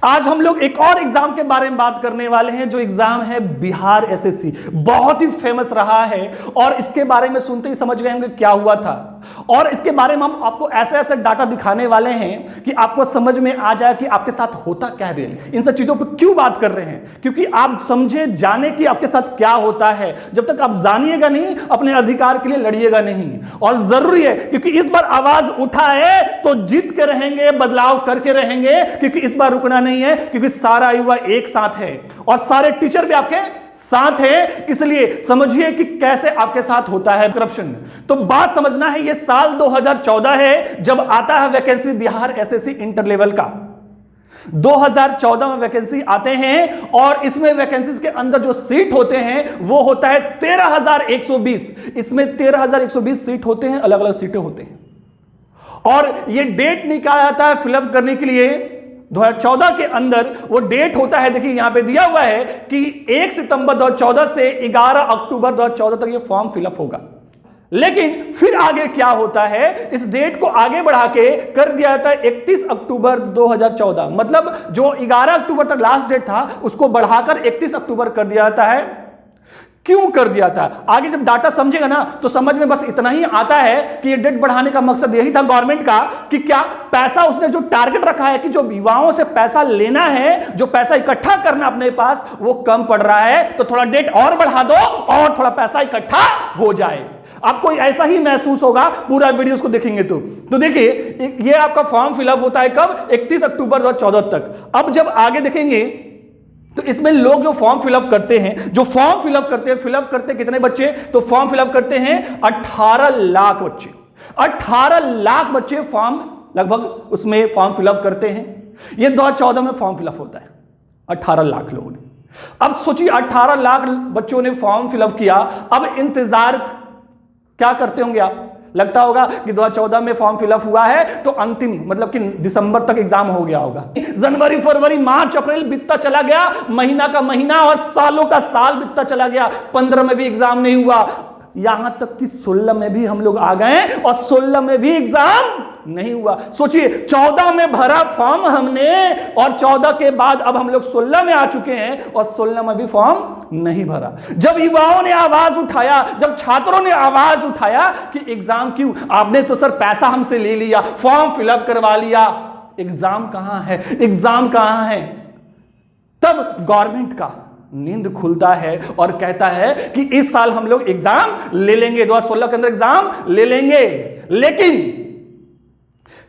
आज हम लोग एक और एग्जाम के बारे में बात करने वाले हैं, जो एग्जाम है बिहार एसएससी। बहुत ही फेमस रहा है और इसके बारे में सुनते ही समझ गए होंगे क्या हुआ था। और इसके बारे में हम आपको ऐसे ऐसे डाटा दिखाने वाले हैं कि आपको समझ में आ जाए कि आपके साथ होता क्या है रियल। इन सब चीजों पर क्यों बात कर रहे हैं, क्योंकि आप समझे जाने कि आपके साथ क्या होता है। जब तक आप जानिएगा नहीं, अपने अधिकार के लिए लड़िएगा नहीं। और जरूरी है, क्योंकि इस बार आवाज उठा है तो जीत के रहेंगे, बदलाव करके रहेंगे, क्योंकि इस बार रुकना नहीं है, क्योंकि सारा युवा एक साथ है और सारे टीचर भी आपके साथ है। इसलिए समझिए कि कैसे आपके साथ होता है करप्शन। तो बात समझना है, यह साल 2014 है जब आता है vacancy Bihar SSC inter level का। 2014 में वैकेंसी आते हैं और इसमें वैकेंसीज के अंदर जो सीट होते हैं वो होता है 13,120। इसमें 13,120 सीट होते हैं, अलग अलग सीटें होते हैं। और ये डेट निकाला जाता है फिलअप करने के लिए 2014 के अंदर। वो डेट होता है, देखिए यहां पे दिया हुआ है कि 1 सितंबर 2014 से 11 अक्टूबर 2014 तक ये फॉर्म फिलअप होगा। लेकिन फिर आगे क्या होता है, इस डेट को आगे बढ़ा के कर दिया जाता है 31 अक्टूबर 2014। मतलब जो 11 अक्टूबर तक लास्ट डेट था उसको बढ़ाकर 31 अक्टूबर कर दिया जाता है। क्यों कर दिया था, आगे जब डाटा समझेगा ना तो समझ में बस इतना ही आता है कि ये डेट बढ़ाने का मकसद यही था गवर्नमेंट का कि क्या पैसा उसने जो टारगेट रखा है कि जो युवाओं से पैसा लेना है, जो पैसा इकट्ठा करना अपने पास, वो कम पड़ रहा है, तो थोड़ा डेट और बढ़ा दो और थोड़ा पैसा इकट्ठा हो जाए। आपको ऐसा ही महसूस होगा पूरा वीडियो को देखेंगे तो देखिए ये आपका फॉर्म फिलअप होता है कब, 31 अक्टूबर 2014 तक। अब जब आगे देखेंगे तो इसमें लोग जो फॉर्म फिलअप करते हैं, फिलअप करते कितने बच्चे, तो फॉर्म फिलअप करते हैं 18 लाख बच्चे। 18 लाख बच्चे फॉर्म लगभग उसमें फॉर्म फिलअप करते हैं। ये 2014 में फॉर्म फिलअप होता है 18 लाख लोगों ने। अब सोचिए 18 लाख बच्चों ने फॉर्म फिलअप किया। अब इंतजार क्या करते होंगे आप, लगता होगा कि 2014 में फॉर्म फिलअप हुआ है तो अंतिम मतलब कि दिसंबर तक एग्जाम हो गया होगा। जनवरी, फरवरी, मार्च, अप्रैल बीतता चला गया, महीना का महीना और सालों का साल बीतता चला गया। 15 में भी एग्जाम नहीं हुआ, यहां तक कि 16 में भी हम लोग आ गए और 16 में भी एग्जाम नहीं हुआ। सोचिए 14 में भरा फॉर्म हमने और 14 के बाद अब हम लोग 16 में आ चुके हैं और 16 में भी फॉर्म नहीं भरा। जब युवाओं ने आवाज उठाया, जब छात्रों ने आवाज उठाया कि एग्जाम क्यों, आपने तो सर पैसा हमसे ले लिया, फॉर्म फिलअप करवा लिया, एग्जाम कहां है, एग्जाम कहां है, तब गवर्नमेंट का नींद खुलता है और कहता है कि इस साल हम लोग एग्जाम ले लेंगे, 2016 के अंदर एग्जाम ले लेंगे। लेकिन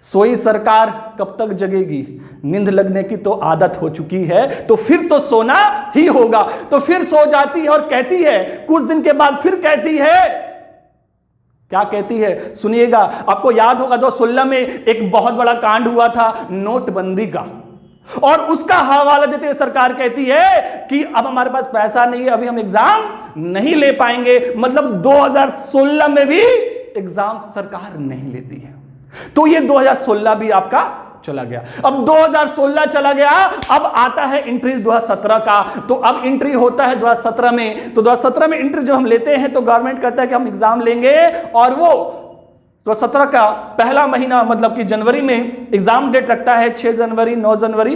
सोई सरकार कब तक जगेगी, नींद लगने की तो आदत हो चुकी है, तो फिर तो सोना ही होगा। तो फिर सो जाती है और कहती है, कुछ दिन के बाद फिर कहती है, क्या कहती है सुनिएगा। आपको याद होगा 2016 में एक बहुत बड़ा कांड हुआ था नोटबंदी का, और उसका हवाला देते हुए सरकार कहती है कि अब हमारे पास पैसा नहीं है, अभी हम एग्जाम नहीं ले पाएंगे। मतलब 2016 में भी एग्जाम सरकार नहीं लेती है। तो ये 2016 भी आपका चला गया। अब 2016 चला गया, अब आता है एंट्री 2017 का। तो अब एंट्री होता है 2017 में। तो 2017 में एंट्री जब हम लेते हैं तो गवर्नमेंट कहता है कि हम एग्जाम लेंगे, और वो तो 17 का पहला महीना मतलब कि जनवरी में एग्जाम डेट रखता है, 6 जनवरी 9 जनवरी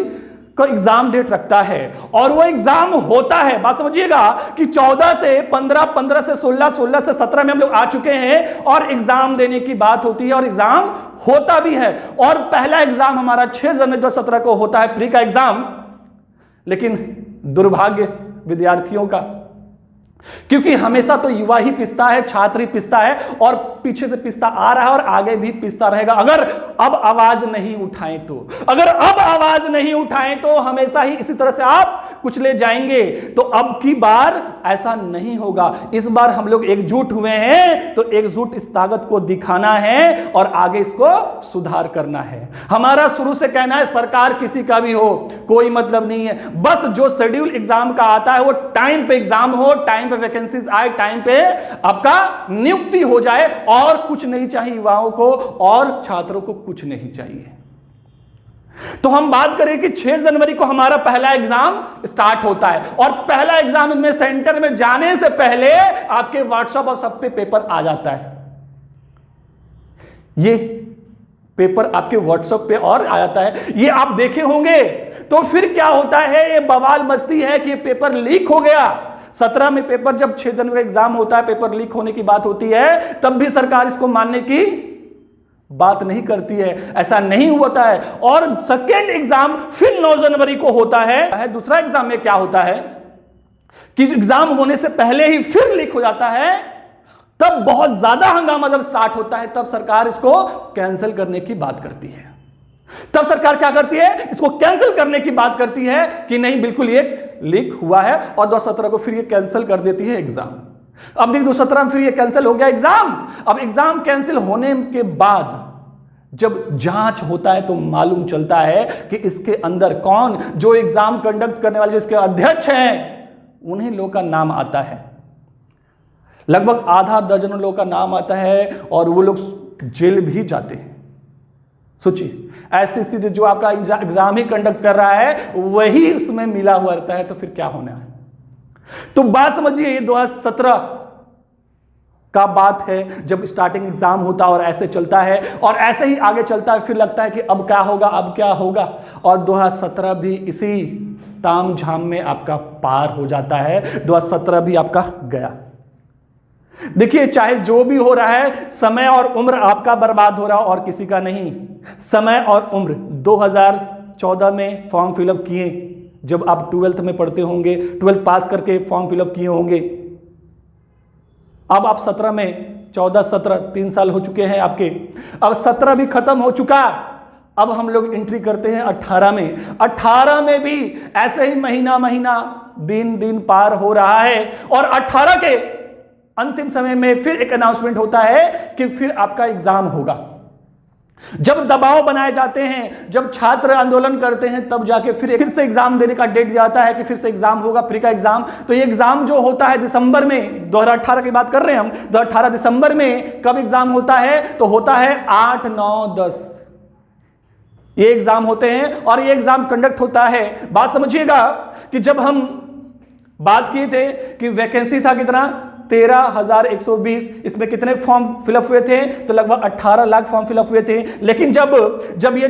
का एग्जाम डेट रखता है और वो एग्जाम होता है। बात समझिएगा कि 14 से 15, 15 से 16, 16 से 17 में हम लोग आ चुके हैं और एग्जाम देने की बात होती है और एग्जाम होता भी है। और पहला एग्जाम हमारा 6 जनवरी 2017 को होता है, प्री का एग्जाम। लेकिन दुर्भाग्य विद्यार्थियों का, क्योंकि हमेशा तो युवा ही पिसता है, छात्र ही पिसता है और पीछे से पिसता आ रहा है और आगे भी पिसता रहेगा। अगर अब आवाज नहीं उठाएं तो, अगर अब आवाज नहीं उठाएं तो हमेशा ही इसी तरह से आप कुचले जाएंगे। तो अब की बार ऐसा नहीं होगा। इस बार हम लोग एकजुट हुए हैं तो एकजुट इस ताकत को दिखाना है और आगे इसको सुधार करना है। हमारा शुरू से कहना है, सरकार किसी का भी हो कोई मतलब नहीं है, बस जो शेड्यूल एग्जाम का आता है वो टाइम पे एग्जाम हो, टाइम पे वैकेंसीज आए, टाइम पे आपका नियुक्ति हो जाए, और कुछ नहीं चाहिए युवाओं को और छात्रों को कुछ नहीं चाहिए। तो हम बात करें कि 6 जनवरी को हमारा पहला एग्जाम स्टार्ट होता है और पहला एग्जाम में सेंटर में जाने से पहले आपके व्हाट्सएप और सब पे पेपर आ जाता है। ये पेपर आपके व्हाट्सएप पे और आ जाता है, ये आप देखे होंगे। तो फिर क्या होता है, ये बवाल मस्ती है कि पेपर लीक हो गया। 17 में पेपर, जब 6 दिन का एग्जाम होता है, पेपर लीक होने की बात होती है, तब भी सरकार इसको मानने की बात नहीं करती है, ऐसा नहीं होता है। और सेकेंड एग्जाम फिर 9 जनवरी को होता है। दूसरा एग्जाम में क्या होता है कि एग्जाम होने से पहले ही फिर लीक हो जाता है, तब बहुत ज्यादा हंगामा जब स्टार्ट होता है, तब सरकार इसको कैंसिल करने की बात करती है। तब सरकार क्या करती है, इसको कैंसिल करने की बात करती है कि नहीं, बिल्कुल ये लीक हुआ है, और 2017 को फिर ये कैंसिल कर देती है एग्जाम। अब देखिए 2017 में फिर ये कैंसिल हो गया एग्जाम। अब एग्जाम कैंसिल होने के बाद जब जांच होता है तो मालूम चलता है कि इसके अंदर कौन, जो एग्जाम कंडक्ट करने वाले जो इसके अध्यक्ष हैं, उन्हीं लोगों का नाम आता है। लगभग आधा दर्जन लोगों का नाम आता है, और वो लोग जेल भी जाते हैं। सोचिए, ऐसी स्थिति, जो आपका एग्जाम ही कंडक्ट कर रहा है वही उसमें मिला हुआ रहता है, तो फिर क्या होना है। तो बात समझिए, ये 2017 का बात है, जब स्टार्टिंग एग्जाम होता और ऐसे चलता है, और ऐसे ही आगे चलता है। फिर लगता है कि अब क्या होगा, अब क्या होगा, और 2017 भी इसी ताम झाम में आपका पार हो जाता है। 2017 भी आपका गया। देखिए, चाहे जो भी हो रहा है, समय और उम्र आपका बर्बाद हो रहा और किसी का नहीं। समय और उम्र 2014 में फॉर्म फिलअप किए, जब आप 12th में पढ़ते होंगे, 12th पास करके फॉर्म फिलअप किए होंगे। अब आप 17 में, 14, 17, 3 साल हो चुके हैं आपके। अब 17 भी खत्म हो चुका, अब हम लोग एंट्री करते हैं 18 में। 18 में भी ऐसे ही महीना महीना, दिन दिन पार हो रहा है, और 18 के अंतिम समय में फिर एक अनाउंसमेंट होता है कि फिर आपका एग्जाम होगा। जब दबाव बनाए जाते हैं, जब छात्र आंदोलन करते हैं, तब जाके फिर से एग्जाम देने का डेट जाता है कि फिर से एग्जाम होगा, फ्री का एग्जाम। तो ये एग्जाम जो होता है दिसंबर में, 2018 की बात कर रहे हैं हम, 2018 दिसंबर में कब एग्जाम होता है, तो होता है 8, 9, 10, ये एग्जाम होते हैं, और ये एग्जाम कंडक्ट होता है। बात समझिएगा कि जब हम बात किए थे कि वैकेंसी था कितना, 13,120, इसमें कितने फॉर्म फिलअप हुए थे, तो लगभग 18 लाख फॉर्म फिलअप हुए थे। लेकिन जब ये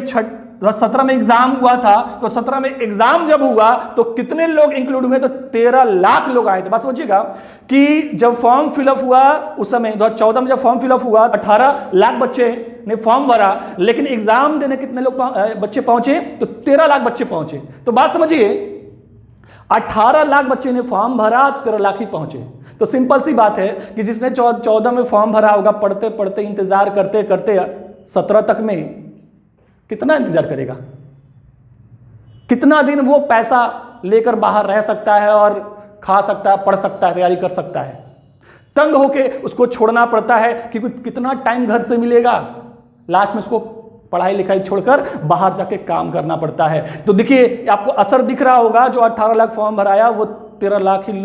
17 में एग्जाम हुआ था, तो 17 में एग्जाम जब हुआ तो कितने लोग इंक्लूड हुए, तो 13 लाख लोग आए थे। बस समझिएगा कि जब फॉर्म फिलअप हुआ उस समय 2014 में, जब फॉर्म फिलअप हुआ 18 लाख बच्चे ने फॉर्म भरा, लेकिन एग्जाम देने कितने लोग बच्चे पहुंचे, तो 13 लाख बच्चे पहुंचे। तो बात समझिए, 18 लाख बच्चे ने फॉर्म भरा, 13 लाख ही पहुंचे। तो सिंपल सी बात है कि जिसने 14 में फॉर्म भरा होगा, पढ़ते पढ़ते इंतजार करते करते 17 तक में कितना इंतजार करेगा, कितना दिन वो पैसा लेकर बाहर रह सकता है और खा सकता है, पढ़ सकता है, तैयारी कर सकता है। तंग होके उसको छोड़ना पड़ता है कि कितना टाइम घर से मिलेगा, लास्ट में उसको पढ़ाई लिखाई छोड़कर बाहर जाके काम करना पड़ता है। तो देखिए, आपको असर दिख रहा होगा, जो 18 लाख फॉर्म भराया वो 13 लाख ही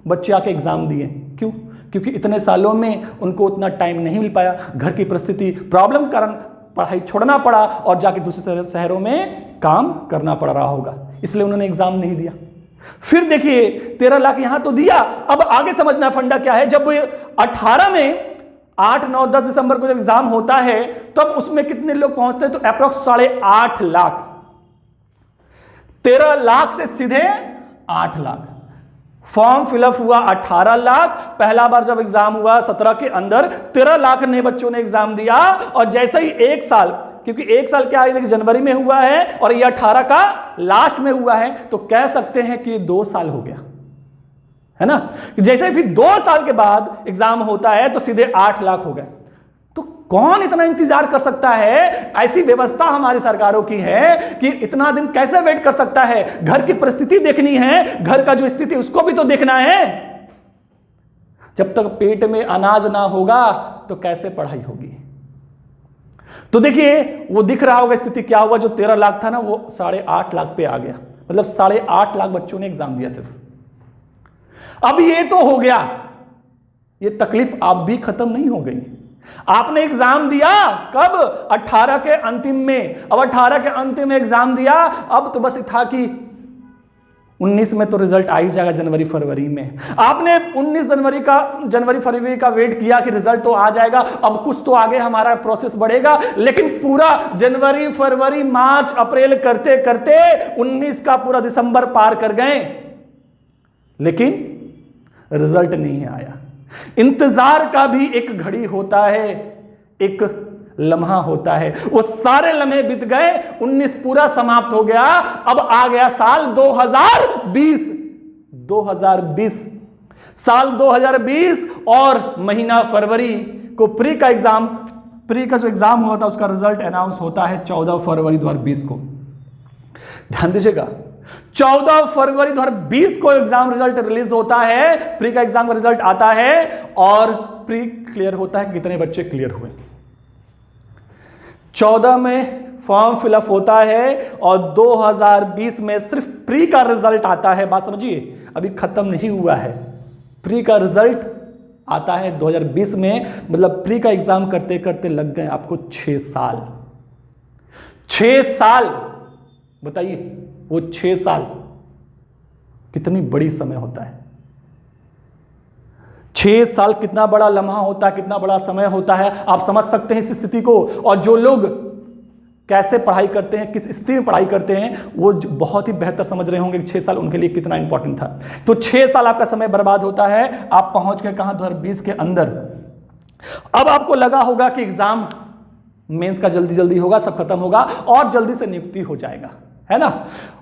बच्चे आके एग्जाम दिए। क्यों? क्योंकि इतने सालों में उनको उतना टाइम नहीं मिल पाया, घर की परिस्थिति प्रॉब्लम के कारण पढ़ाई छोड़ना पड़ा, और जाके दूसरे शहरों में काम करना पड़ रहा होगा, इसलिए उन्होंने एग्जाम नहीं दिया। फिर देखिए, 13 लाख यहां तो दिया, अब आगे समझना फंडा क्या है। जब 18 में 8, 9, 10 दिसंबर को जब एग्जाम होता है, तब उसमें कितने लोग पहुंचते हैं, तो अप्रोक्स 8.5 लाख। 13 लाख से सीधे 8 लाख। फॉर्म फिलअप हुआ 18 लाख, पहला बार जब एग्जाम हुआ 17 के अंदर 13 लाख ने बच्चों ने एग्जाम दिया, और जैसे ही 1 साल, क्योंकि 1 साल क्या है, जनवरी में हुआ है और ये 18 का लास्ट में हुआ है, तो कह सकते हैं कि 2 साल हो गया, है ना। जैसे फिर 2 साल के बाद एग्जाम होता है तो सीधे 8 लाख हो गए। तो कौन इतना इंतजार कर सकता है? ऐसी व्यवस्था हमारी सरकारों की है कि इतना दिन कैसे वेट कर सकता है? घर की परिस्थिति देखनी है, घर का जो स्थिति उसको भी तो देखना है। जब तक पेट में अनाज ना होगा तो कैसे पढ़ाई होगी? तो देखिए, वो दिख रहा होगा स्थिति क्या हुआ। जो 13 लाख था ना, वो 8.5 लाख पे आ गया, मतलब 8.5 लाख बच्चों ने एग्जाम दिया सिर्फ। अब ये तो हो गया, ये तकलीफ आप भी खत्म नहीं हो गई। आपने एग्जाम दिया कब? 18 के अंतिम में। अब 18 के अंतिम में एग्जाम दिया, अब तो बस था कि 19 में तो रिजल्ट आ ही जाएगा, जनवरी फरवरी में। आपने 19 जनवरी फरवरी का वेट किया कि रिजल्ट तो आ जाएगा, अब कुछ तो आगे हमारा प्रोसेस बढ़ेगा, लेकिन पूरा जनवरी फरवरी मार्च अप्रैल करते करते 19 का पूरा दिसंबर पार कर गए, लेकिन रिजल्ट नहीं आया। इंतजार का भी एक घड़ी होता है, एक लम्हा होता है। वो सारे लम्हे बीत गए, 19 पूरा समाप्त हो गया, अब आ गया साल 2020 साल 2020 और महीना फरवरी को प्री का जो एग्जाम हुआ था उसका रिजल्ट अनाउंस होता है 14 फरवरी 2020 को। ध्यान दीजिएगा, 14 फरवरी 2020 को एग्जाम रिजल्ट रिलीज होता है, प्री का एग्जाम का रिजल्ट आता है और प्री क्लियर होता है, कितने बच्चे क्लियर हुए। 14 में फॉर्म फिलअप होता है और 2020 में सिर्फ प्री का रिजल्ट आता है। बात समझिए, अभी खत्म नहीं हुआ है, प्री का रिजल्ट आता है 2020 में, मतलब प्री का एग्जाम करते करते लग गए आपको 6 साल। 6 साल, बताइए वो 6 साल कितनी बड़ी समय होता है। 6 साल कितना बड़ा लम्हा होता है, कितना बड़ा समय होता है, आप समझ सकते हैं इस स्थिति को। और जो लोग कैसे पढ़ाई करते हैं, किस स्थिति में पढ़ाई करते हैं, वो बहुत ही बेहतर समझ रहे होंगे कि 6 साल उनके लिए कितना इंपॉर्टेंट था। तो 6 साल आपका समय बर्बाद होता है, आप पहुंच गए कहां, 2020 के अंदर। अब आपको लगा होगा कि एग्जाम मेंस का जल्दी जल्दी होगा, सब खत्म होगा और जल्दी से नियुक्ति हो जाएगा, है ना।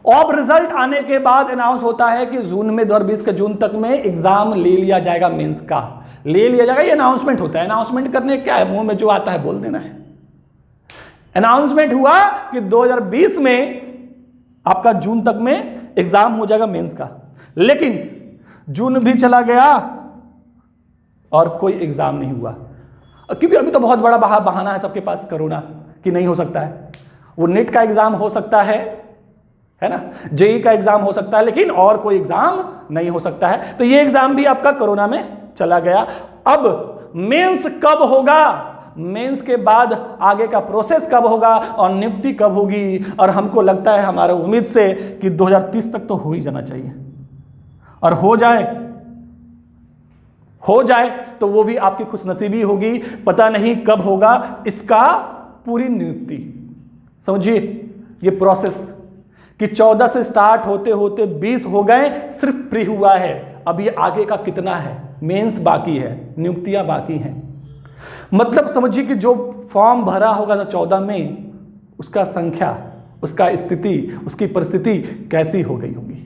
अब रिजल्ट आने के बाद अनाउंस होता है कि जून में 2020 के जून तक में एग्जाम ले लिया जाएगा, मेंस का ले लिया जाएगा। ये अनाउंसमेंट होता है। अनाउंसमेंट करने क्या है, मुंह में जो आता है बोल देना है। अनाउंसमेंट हुआ कि 2020 में आपका जून तक में एग्जाम हो जाएगा मेंस का, लेकिन जून भी चला गया और कोई एग्जाम नहीं हुआ, क्योंकि अभी तो बहुत बड़ा बहाना है सबके पास, कोरोना, कि नहीं हो सकता है। वो नेट का एग्जाम हो सकता है ना, जेई का एग्जाम हो सकता है, लेकिन और कोई एग्जाम नहीं हो सकता है। तो ये एग्जाम भी आपका कोरोना में चला गया। अब मेंस कब होगा, मेंस के बाद आगे का प्रोसेस कब होगा और नियुक्ति कब होगी, और हमको लगता है, हमारे उम्मीद से कि 2030 तक तो हो ही जाना चाहिए, और हो जाए तो वो भी आपकी खुशनसीबी होगी। पता नहीं कब होगा इसका पूरी नियुक्ति। समझिए ये प्रोसेस कि 14 से स्टार्ट होते होते 20 हो गए, सिर्फ प्री हुआ है। अब ये आगे का कितना है, मेंस बाकी है, नियुक्तियां बाकी हैं। मतलब समझिए कि जो फॉर्म भरा होगा ना 14 में, उसका संख्या, उसका स्थिति, उसकी परिस्थिति कैसी हो गई होगी।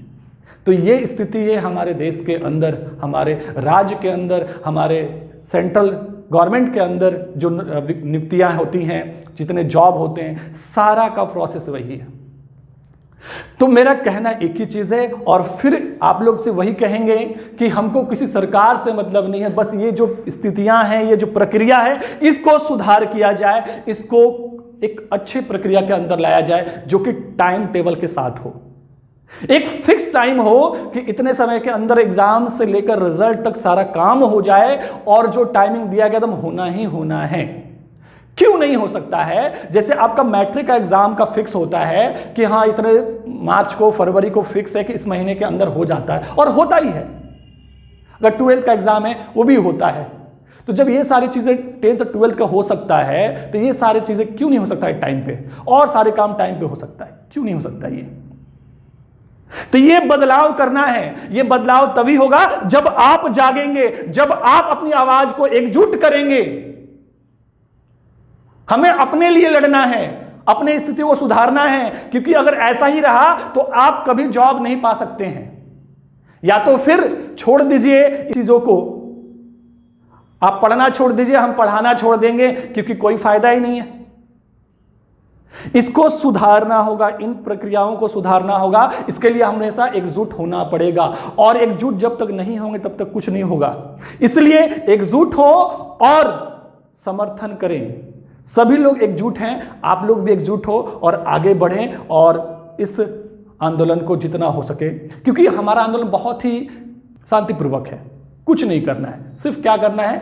तो ये स्थिति है हमारे देश के अंदर, हमारे राज्य के अंदर, हमारे सेंट्रल गवर्नमेंट के अंदर जो नियुक्तियां होती हैं, जितने जॉब होते हैं, सारा का प्रोसेस वही है। तो मेरा कहना एक ही चीज है, और फिर आप लोग से वही कहेंगे कि हमको किसी सरकार से मतलब नहीं है, बस ये जो स्थितियां हैं, ये जो प्रक्रिया है, इसको सुधार किया जाए, इसको एक अच्छी प्रक्रिया के अंदर लाया जाए, जो कि टाइम टेबल के साथ हो। एक फिक्स टाइम हो कि इतने समय के अंदर एग्जाम से लेकर रिजल्ट तक सारा काम हो जाए, और जो टाइमिंग दिया गया एकदम होना ही होना है। क्यों नहीं हो सकता है, जैसे आपका मैट्रिक का एग्जाम का फिक्स होता है कि हाँ इतने मार्च को, फरवरी को फिक्स है कि इस महीने के अंदर हो जाता है, और होता ही है। अगर 12th का एग्जाम है वो भी होता है। तो जब ये सारी चीजें 10th 12th का हो सकता है, तो ये सारी चीजें क्यों नहीं हो सकता है टाइम पे, और सारे काम टाइम पे हो सकता है, क्यों नहीं हो सकता ये। तो ये बदलाव करना है। ये बदलाव तभी होगा जब आप जागेंगे, जब आप अपनी आवाज को एकजुट करेंगे। हमें अपने लिए लड़ना है, अपने स्थिति को सुधारना है, क्योंकि अगर ऐसा ही रहा तो आप कभी जॉब नहीं पा सकते हैं। या तो फिर छोड़ दीजिए चीजों को, आप पढ़ना छोड़ दीजिए, हम पढ़ाना छोड़ देंगे, क्योंकि कोई फायदा ही नहीं है। इसको सुधारना होगा, इन प्रक्रियाओं को सुधारना होगा। इसके लिए हमेशा एकजुट होना पड़ेगा, और एकजुट जब तक नहीं होंगे तब तक कुछ नहीं होगा। इसलिए एकजुट हो और समर्थन करें। सभी लोग एकजुट हैं, आप लोग भी एकजुट हो और आगे बढ़ें, और इस आंदोलन को जितना हो सके, क्योंकि हमारा आंदोलन बहुत ही शांतिपूर्वक है। कुछ नहीं करना है, सिर्फ क्या करना है,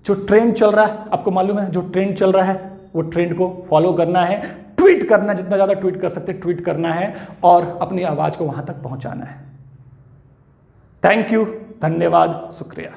जो ट्रेंड चल रहा है, आपको मालूम है जो ट्रेंड चल रहा है, वो ट्रेंड को फॉलो करना है। ट्वीट करना, जितना ज़्यादा ट्वीट कर सकते ट्वीट करना है और अपनी आवाज़ को वहाँ तक पहुँचाना है। थैंक यू, धन्यवाद, शुक्रिया।